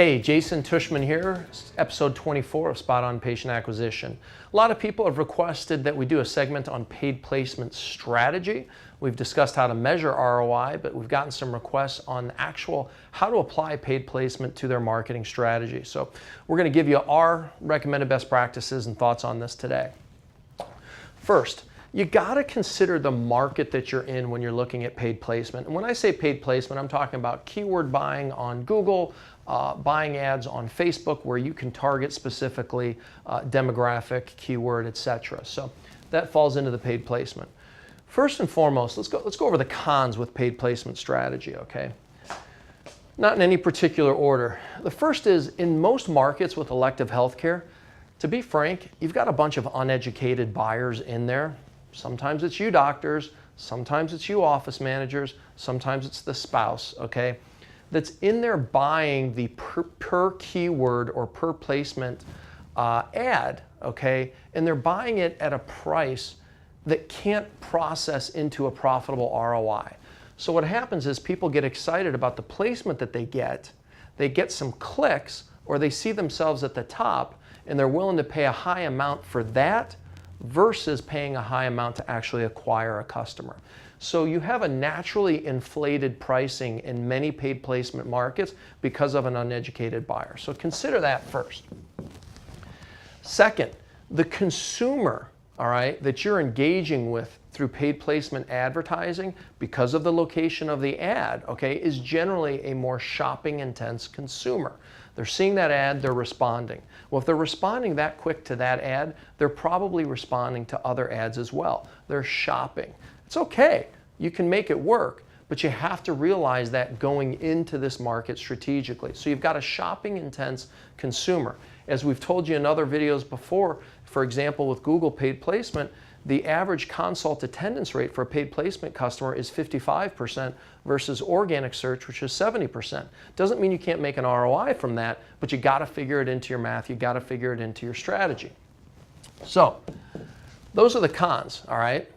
Hey, Jason Tushman here, episode 24 of Spot On Patient Acquisition. A lot of people have requested that we do a segment on paid placement strategy. We've discussed how to measure ROI, but we've gotten some requests on actual how to apply paid placement to their marketing strategy. So we're going to give you our recommended best practices and thoughts on this today. First, you got to consider the market that you're in when you're looking at paid placement. And when I say paid placement, I'm talking about keyword buying on Google, buying ads on Facebook where you can target specifically demographic, keyword, etc. So that falls into the paid placement. First and foremost, let's go over the cons with paid placement strategy, okay? Not in any particular order. The first is, in most markets with elective healthcare, to be frank, you've got a bunch of uneducated buyers in there. Sometimes it's you doctors, sometimes it's you office managers, sometimes it's the spouse, okay? That's in there buying the per keyword or per placement ad, okay? And they're buying it at a price that can't process into a profitable ROI. So what happens is people get excited about the placement that they get some clicks, or they see themselves at the top, and they're willing to pay a high amount for that versus paying a high amount to actually acquire a customer. So you have a naturally inflated pricing in many paid placement markets because of an uneducated buyer. So consider that first. Second, the consumer, all right, that you're engaging with through paid placement advertising, because of the location of the ad, okay, is generally a more shopping intense consumer. They're seeing that ad, they're responding. Well, if they're responding that quick to that ad, they're probably responding to other ads as well. They're shopping. It's okay, you can make it work, but you have to realize that going into this market strategically. So you've got a shopping intense consumer. As we've told you in other videos before, for example, with Google paid placement, the average consult attendance rate for a paid placement customer is 55% versus organic search, which is 70%. Doesn't mean you can't make an ROI from that, but you got to figure it into your math, you got to figure it into your strategy. So those are the cons, all right?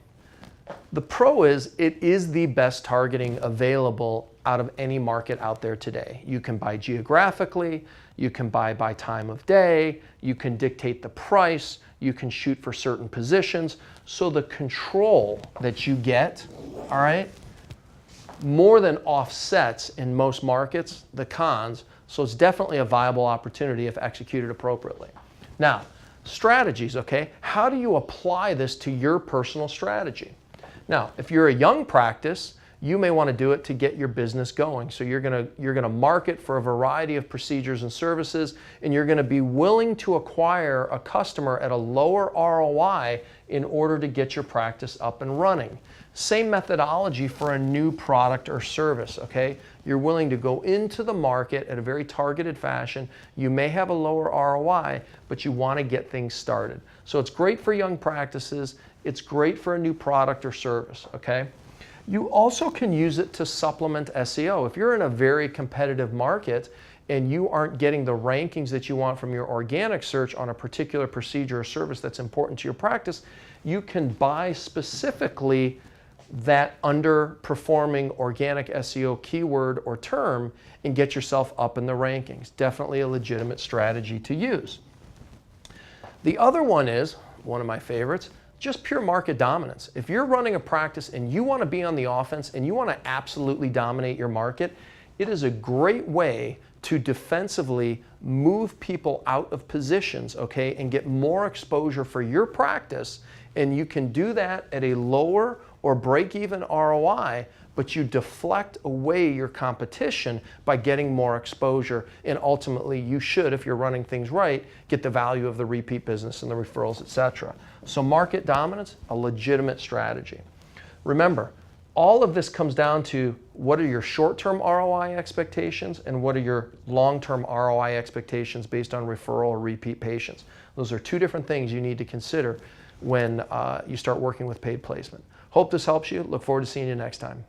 The pro is it is the best targeting available out of any market out there today. You can buy geographically, you can buy by time of day, you can dictate the price, you can shoot for certain positions. So the control that you get, all right, more than offsets in most markets the cons. So it's definitely a viable opportunity if executed appropriately. Now, strategies, okay? How do you apply this to your personal strategy? Now, if you're a young practice, you may want to do it to get your business going. So you're gonna market for a variety of procedures and services, and you're gonna be willing to acquire a customer at a lower ROI in order to get your practice up and running. Same methodology for a new product or service, okay? You're willing to go into the market at a very targeted fashion. You may have a lower ROI, but you want to get things started. So it's great for young practices. It's great for a new product or service, okay? You also can use it to supplement SEO. If you're in a very competitive market and you aren't getting the rankings that you want from your organic search on a particular procedure or service that's important to your practice, you can buy specifically that underperforming organic SEO keyword or term and get yourself up in the rankings. Definitely a legitimate strategy to use. The other one is, one of my favorites, just pure market dominance. If you're running a practice and you want to be on the offense and you want to absolutely dominate your market, it is a great way to defensively move people out of positions, okay, and get more exposure for your practice. And you can do that at a lower or break-even ROI, but you deflect away your competition by getting more exposure. And ultimately, you should, if you're running things right, get the value of the repeat business and the referrals, etc. So market dominance, a legitimate strategy. Remember, all of this comes down to what are your short-term ROI expectations and what are your long-term ROI expectations based on referral or repeat patients. Those are two different things you need to consider when you start working with paid placement. Hope this helps you. Look forward to seeing you next time.